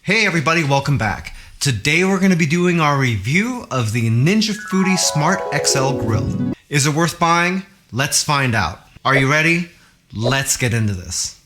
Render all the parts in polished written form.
Hey everybody, welcome back. Today we're going to be doing our review of the Ninja Foodi Smart XL Grill. Is it worth buying? Let's find out. Are you ready? Let's get into this.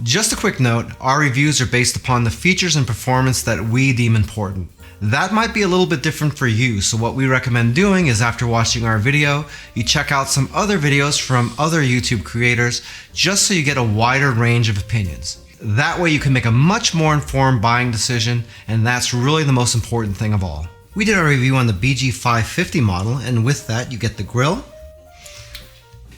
Just a quick note, our reviews are based upon the features and performance that we deem important. That might be a little bit different for you, so what we recommend doing is after watching our video, you check out some other videos from other YouTube creators just so you get a wider range of opinions. That way you can make a much more informed buying decision, and that's really the most important thing of all. We did our review on the BG550 model, and with that you get the grill,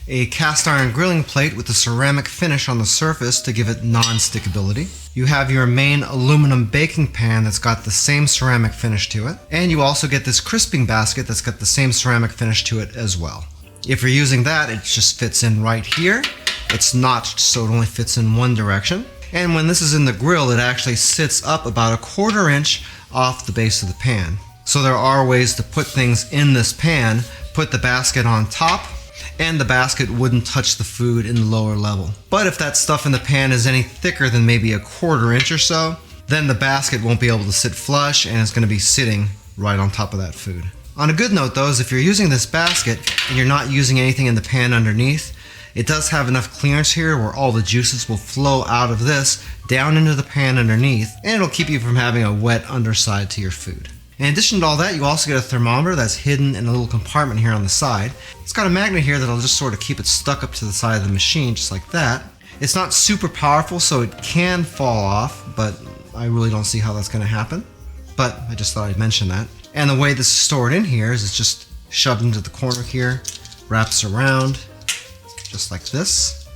a cast iron grilling plate with a ceramic finish on the surface to give it non-stickability. You have your main aluminum baking pan that's got the same ceramic finish to it. And you also get this crisping basket that's got the same ceramic finish to it as well. If you're using that, it just fits in right here. It's notched so it only fits in one direction. And when this is in the grill, it actually sits up about 1/4 inch off the base of the pan. So there are ways to put things in this pan, put the basket on top, and the basket wouldn't touch the food in the lower level. But if that stuff in the pan is any thicker than maybe 1/4 inch or so, then the basket won't be able to sit flush and it's going to be sitting right on top of that food. On a good note though, is if you're using this basket and you're not using anything in the pan underneath, it does have enough clearance here where all the juices will flow out of this down into the pan underneath, and it'll keep you from having a wet underside to your food. In addition to all that, you also get a thermometer that's hidden in a little compartment here on the side. It's got a magnet here that'll just sort of keep it stuck up to the side of the machine, just like that. It's not super powerful, so it can fall off, but I really don't see how that's going to happen. But I just thought I'd mention that. And the way this is stored in here is it's just shoved into the corner here, wraps around, just like this,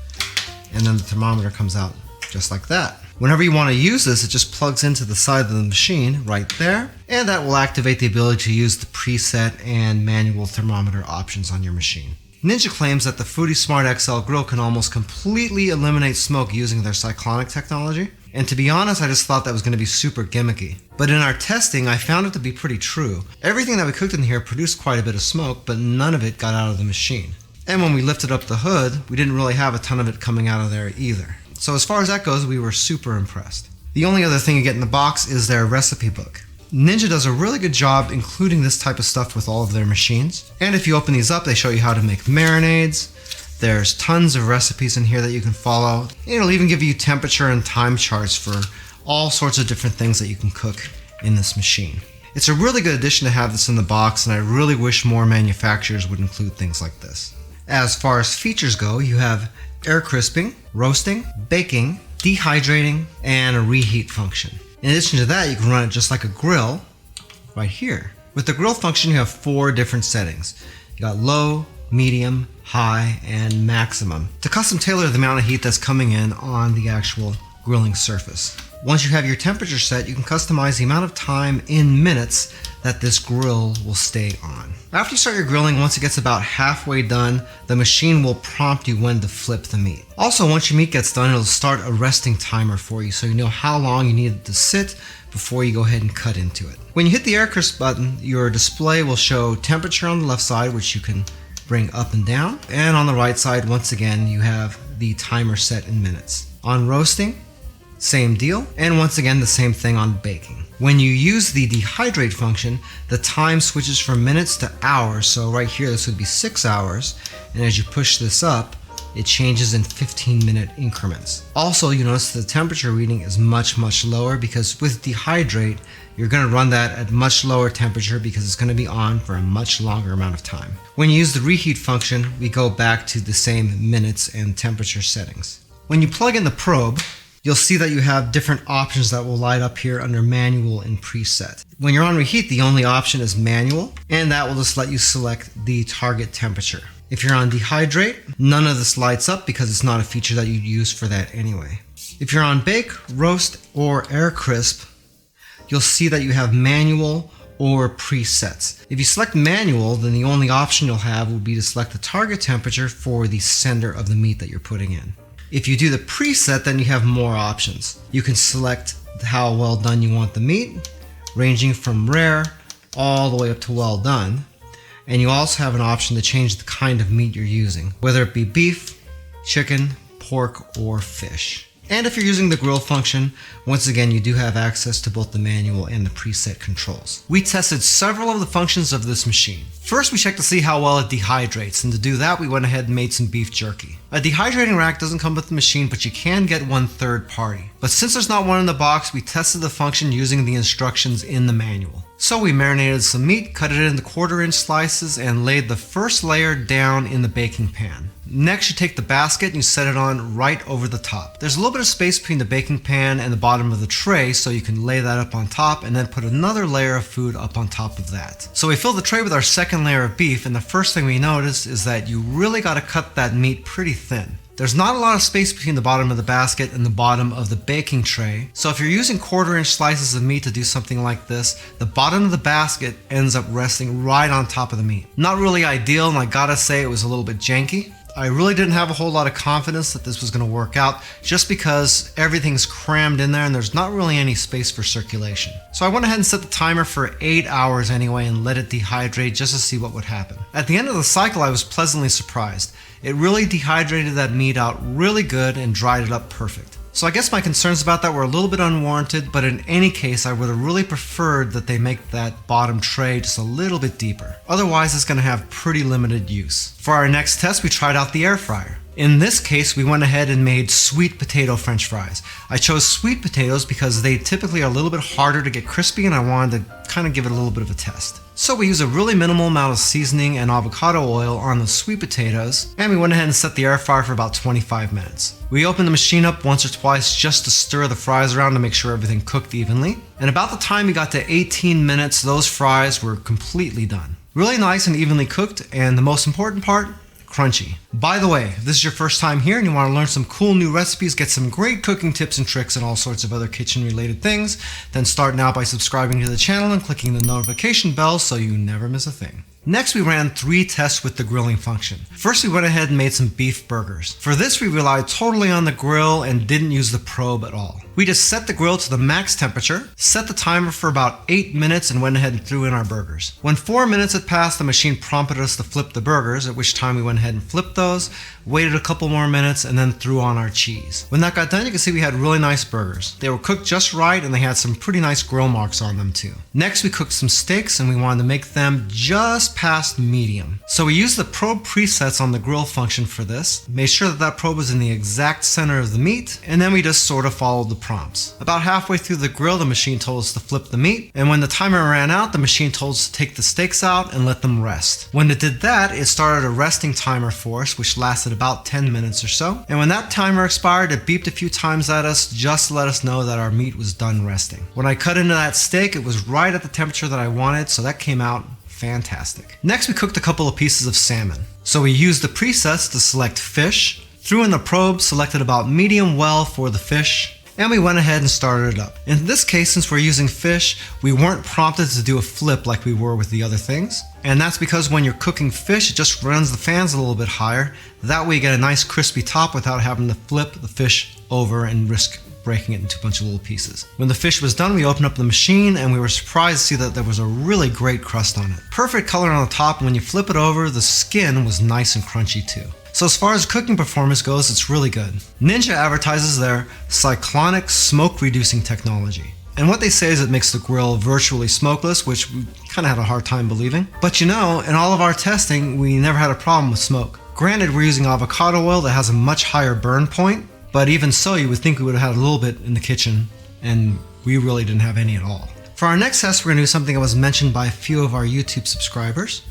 and then the thermometer comes out just like that. Whenever you want to use this, it just plugs into the side of the machine right there, and that will activate the ability to use the preset and manual thermometer options on your machine. Ninja claims that the Foodi Smart XL Grill can almost completely eliminate smoke using their cyclonic technology, and to be honest, I just thought that was going to be super gimmicky. But in our testing, I found it to be pretty true. Everything that we cooked in here produced quite a bit of smoke, but none of it got out of the machine. And when we lifted up the hood, we didn't really have a ton of it coming out of there either. So as far as that goes, we were super impressed. The only other thing you get in the box is their recipe book. Ninja does a really good job including this type of stuff with all of their machines. And if you open these up, they show you how to make marinades. There's tons of recipes in here that you can follow. And it'll even give you temperature and time charts for all sorts of different things that you can cook in this machine. It's a really good addition to have this in the box, and I really wish more manufacturers would include things like this. As far as features go, you have air crisping, roasting, baking, dehydrating, and a reheat function. In addition to that, you can run it just like a grill right here. With the grill function, you have 4 different settings. You got low, medium, high, and maximum to custom tailor the amount of heat that's coming in on the actual grilling surface. Once you have your temperature set, you can customize the amount of time in minutes that this grill will stay on. After you start your grilling, once it gets about halfway done, the machine will prompt you when to flip the meat. Also, once your meat gets done, it'll start a resting timer for you so you know how long you need it to sit before you go ahead and cut into it. When you hit the air crisp button, your display will show temperature on the left side, which you can bring up and down. And on the right side, once again, you have the timer set in minutes. On roasting, same deal, and once again the same thing on baking. When you use the dehydrate function, the time switches from minutes to hours, so right here this would be 6 hours, and as you push this up, it changes in 15-minute increments. Also, you notice the temperature reading is much lower because with dehydrate, you're going to run that at much lower temperature because it's going to be on for a much longer amount of time. When you use the reheat function, we go back to the same minutes and temperature settings. When you plug in the probe, you'll see that you have different options that will light up here under manual and preset. When you're on reheat, the only option is manual, and that will just let you select the target temperature. If you're on dehydrate, none of this lights up because it's not a feature that you'd use for that anyway. If you're on bake, roast, or air crisp, you'll see that you have manual or presets. If you select manual, then the only option you'll have will be to select the target temperature for the center of the meat that you're putting in. If you do the preset, then you have more options. You can select how well done you want the meat, ranging from rare all the way up to well done. And you also have an option to change the kind of meat you're using, whether it be beef, chicken, pork, or fish. And if you're using the grill function, once again, you do have access to both the manual and the preset controls. We tested several of the functions of this machine. First, we checked to see how well it dehydrates, and to do that, we went ahead and made some beef jerky. A dehydrating rack doesn't come with the machine, but you can get one third party. But since there's not one in the box, we tested the function using the instructions in the manual. So we marinated some meat, cut it into 1/4-inch slices, and laid the first layer down in the baking pan. Next, you take the basket and you set it on right over the top. There's a little bit of space between the baking pan and the bottom of the tray, so you can lay that up on top and then put another layer of food up on top of that. So we fill the tray with our second layer of beef, and the first thing we noticed is that you really got to cut that meat pretty thin. There's not a lot of space between the bottom of the basket and the bottom of the baking tray, so if you're using 1/4-inch slices of meat to do something like this, the bottom of the basket ends up resting right on top of the meat. Not really ideal, and I gotta say it was a little bit janky. I really didn't have a whole lot of confidence that this was going to work out, just because everything's crammed in there and there's not really any space for circulation. So I went ahead and set the timer for 8 hours anyway and let it dehydrate just to see what would happen. At the end of the cycle, I was pleasantly surprised. It really dehydrated that meat out really good and dried it up perfect. So I guess my concerns about that were a little bit unwarranted, but in any case, I would have really preferred that they make that bottom tray just a little bit deeper. Otherwise, it's going to have pretty limited use. For our next test, we tried out the air fryer. In this case, we went ahead and made sweet potato French fries. I chose sweet potatoes because they typically are a little bit harder to get crispy, and I wanted to kind of give it a little bit of a test. So we used a really minimal amount of seasoning and avocado oil on the sweet potatoes, and we went ahead and set the air fryer for about 25 minutes. We opened the machine up once or twice just to stir the fries around to make sure everything cooked evenly. And about the time we got to 18 minutes, those fries were completely done. Really nice and evenly cooked, and the most important part, crunchy. By the way, if this is your first time here and you want to learn some cool new recipes, get some great cooking tips and tricks and all sorts of other kitchen related things, then start now by subscribing to the channel and clicking the notification bell so you never miss a thing. Next, we ran 3 tests with the grilling function. First, we went ahead and made some beef burgers. For this, we relied totally on the grill and didn't use the probe at all. We just set the grill to the max temperature, set the timer for about 8 minutes, and went ahead and threw in our burgers. When 4 minutes had passed, the machine prompted us to flip the burgers, at which time we went ahead and flipped those, waited a couple more minutes, and then threw on our cheese. When that got done, you can see we had really nice burgers. They were cooked just right, and they had some pretty nice grill marks on them too. Next, we cooked some steaks, and we wanted to make them just past medium. So we used the probe presets on the grill function for this, made sure that that probe was in the exact center of the meat, and then we just sort of followed the prompts. About halfway through the grill, the machine told us to flip the meat, and when the timer ran out, the machine told us to take the steaks out and let them rest. When it did that, it started a resting timer for us, which lasted about 10 minutes or so, and when that timer expired, it beeped a few times at us just to let us know that our meat was done resting. When I cut into that steak, it was right at the temperature that I wanted, so that came out fantastic. Next, we cooked a couple of pieces of salmon. So we used the presets to select fish, threw in the probe, selected about medium well for the fish, and we went ahead and started it up. In this case, since we're using fish, we weren't prompted to do a flip like we were with the other things. And that's because when you're cooking fish, it just runs the fans a little bit higher. That way you get a nice crispy top without having to flip the fish over and risk breaking it into a bunch of little pieces. When the fish was done, we opened up the machine and we were surprised to see that there was a really great crust on it. Perfect color on the top, and when you flip it over, the skin was nice and crunchy too. So as far as cooking performance goes, it's really good. Ninja advertises their cyclonic smoke reducing technology. And what they say is it makes the grill virtually smokeless, which we kind of had a hard time believing. But you know, in all of our testing, we never had a problem with smoke. Granted, we're using avocado oil that has a much higher burn point, but even so, you would think we would have had a little bit in the kitchen, and we really didn't have any at all. For our next test, we're going to do something that was mentioned by a few of our YouTube subscribers,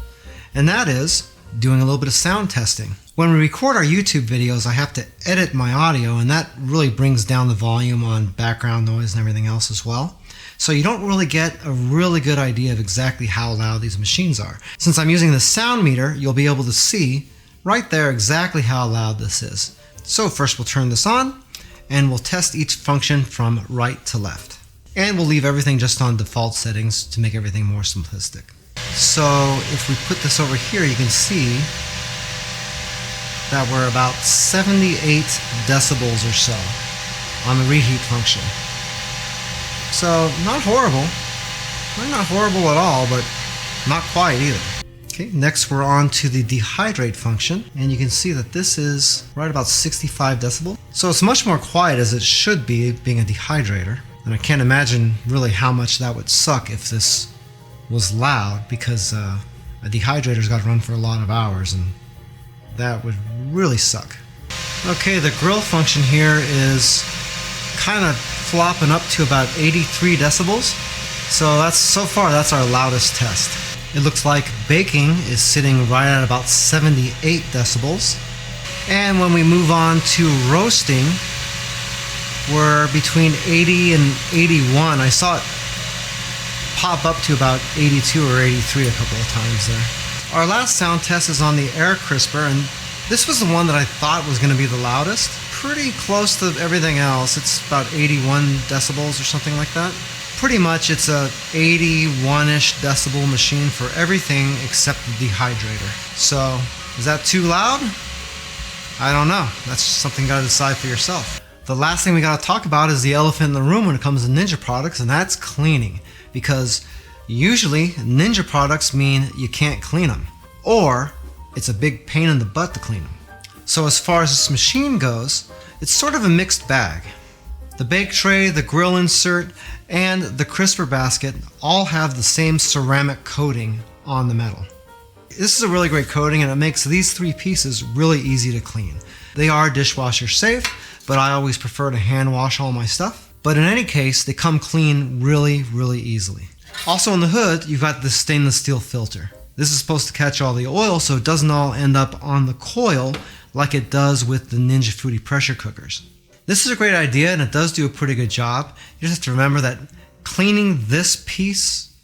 and that is doing a little bit of sound testing. When we record our YouTube videos, I have to edit my audio, and that really brings down the volume on background noise and everything else as well. So you don't really get a really good idea of exactly how loud these machines are. Since I'm using the sound meter, you'll be able to see right there exactly how loud this is. So first we'll turn this on, and we'll test each function from right to left. And we'll leave everything just on default settings to make everything more simplistic. So if we put this over here, you can see that we're about 78 decibels or so on the reheat function. So not horrible. Not horrible at all, but not quite either. Okay, next we're on to the dehydrate function, and you can see that this is right about 65 decibels. So it's much more quiet as it should be, being a dehydrator. And I can't imagine really how much that would suck if this was loud, because a dehydrator's got to run for a lot of hours, and that would really suck. Okay, the grill function here is kind of flopping up to about 83 decibels. So far that's our loudest test. It looks like baking is sitting right at about 78 decibels. And when we move on to roasting, we're between 80 and 81. I saw it pop up to about 82 or 83 a couple of times there. Our last sound test is on the air crisper, and this was the one that I thought was going to be the loudest. Pretty close to everything else. It's about 81 decibels or something like that. Pretty much it's a 81-ish decibel machine for everything except the dehydrator. So, is that too loud? I don't know. That's something you gotta decide for yourself. The last thing we gotta talk about is the elephant in the room when it comes to Ninja products, and that's cleaning. Because usually Ninja products mean you can't clean them, or it's a big pain in the butt to clean them. So as far as this machine goes, it's sort of a mixed bag. The bake tray, the grill insert, and the crisper basket all have the same ceramic coating on the metal. This is a really great coating, and it makes these three pieces really easy to clean. They are dishwasher safe, but I always prefer to hand wash all my stuff. But in any case, they come clean really, really easily. Also on the hood, you've got this stainless steel filter. This is supposed to catch all the oil so it doesn't all end up on the coil like it does with the Ninja Foodi pressure cookers. This is a great idea, and it does do a pretty good job. You just have to remember that cleaning this piece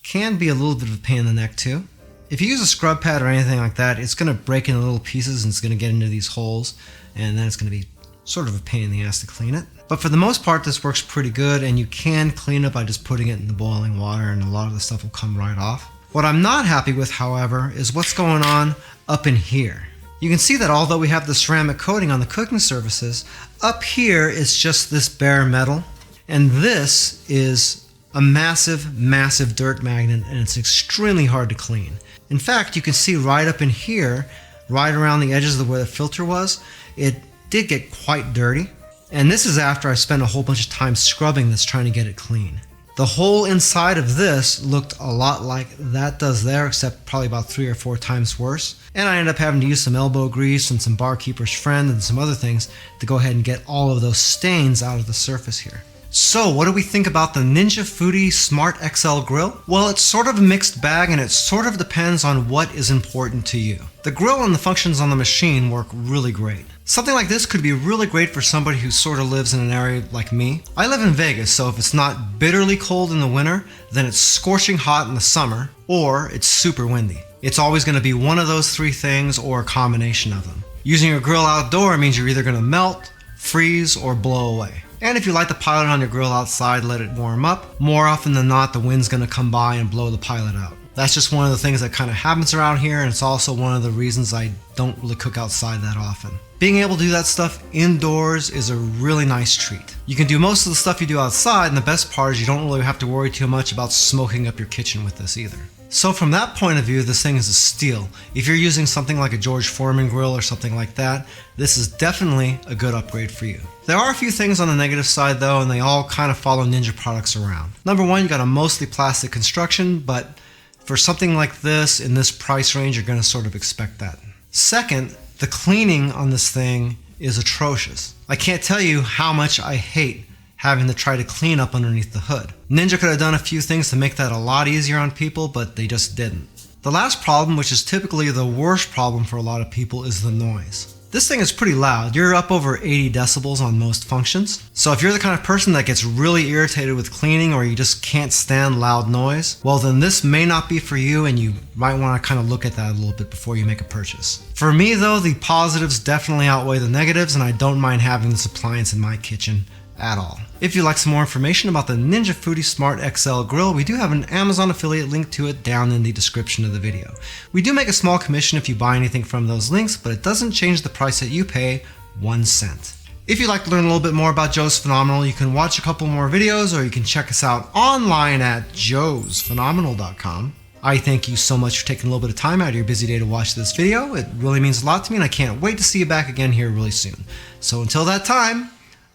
can be a little bit of a pain in the neck too. If you use a scrub pad or anything like that, it's going to break into little pieces and it's going to get into these holes, and then it's going to be sort of a pain in the ass to clean it. But for the most part, this works pretty good, and you can clean it by just putting it in the boiling water, and a lot of the stuff will come right off. What I'm not happy with, however, is what's going on up in here. You can see that although we have the ceramic coating on the cooking surfaces, up here is just this bare metal, and this is a massive, massive dirt magnet, and it's extremely hard to clean. In fact, you can see right up in here, right around the edges of where the filter was, it did get quite dirty. And this is after I spent a whole bunch of time scrubbing this, trying to get it clean. The whole inside of this looked a lot like that does there, except probably about 3 or 4 times worse. And I ended up having to use some elbow grease and some barkeeper's friend and some other things to go ahead and get all of those stains out of the surface here. So what do we think about the Ninja Foodi Smart XL Grill? Well, it's sort of a mixed bag, and it sort of depends on what is important to you. The grill and the functions on the machine work really great. Something like this could be really great for somebody who sort of lives in an area like me. I live in Vegas, so if it's not bitterly cold in the winter, then it's scorching hot in the summer, or it's super windy. It's always going to be one of those three things or a combination of them. Using your grill outdoor means you're either going to melt, freeze, or blow away. And if you light the pilot on your grill outside, let it warm up, more often than not the wind's going to come by and blow the pilot out. That's just one of the things that kind of happens around here, and it's also one of the reasons I don't really cook outside that often. Being able to do that stuff indoors is a really nice treat. You can do most of the stuff you do outside, and the best part is you don't really have to worry too much about smoking up your kitchen with this either. So from that point of view, this thing is a steal. If you're using something like a George Foreman grill or something like that, this is definitely a good upgrade for you. There are a few things on the negative side though, and they all kind of follow Ninja products around. Number one, you got a mostly plastic construction, but for something like this in this price range, you're going to sort of expect that. Second, the cleaning on this thing is atrocious. I can't tell you how much I hate having to try to clean up underneath the hood. Ninja could have done a few things to make that a lot easier on people, but they just didn't. The last problem, which is typically the worst problem for a lot of people, is the noise. This thing is pretty loud. You're up over 80 decibels on most functions. So if you're the kind of person that gets really irritated with cleaning, or you just can't stand loud noise, well then this may not be for you, and you might want to kind of look at that a little bit before you make a purchase. For me though, the positives definitely outweigh the negatives, and I don't mind having this appliance in my kitchen at all. If you'd like some more information about the Ninja Foodi Smart XL Grill, we do have an Amazon affiliate link to it down in the description of the video. We do make a small commission if you buy anything from those links, but it doesn't change the price that you pay 1 cent. If you'd like to learn a little bit more about Joe's Phenomenal, you can watch a couple more videos, or you can check us out online at joesphenomenal.com. I thank you so much for taking a little bit of time out of your busy day to watch this video. It really means a lot to me, and I can't wait to see you back again here really soon. So until that time,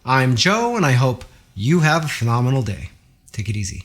I'm Joe, and I hope you have a phenomenal day. Take it easy.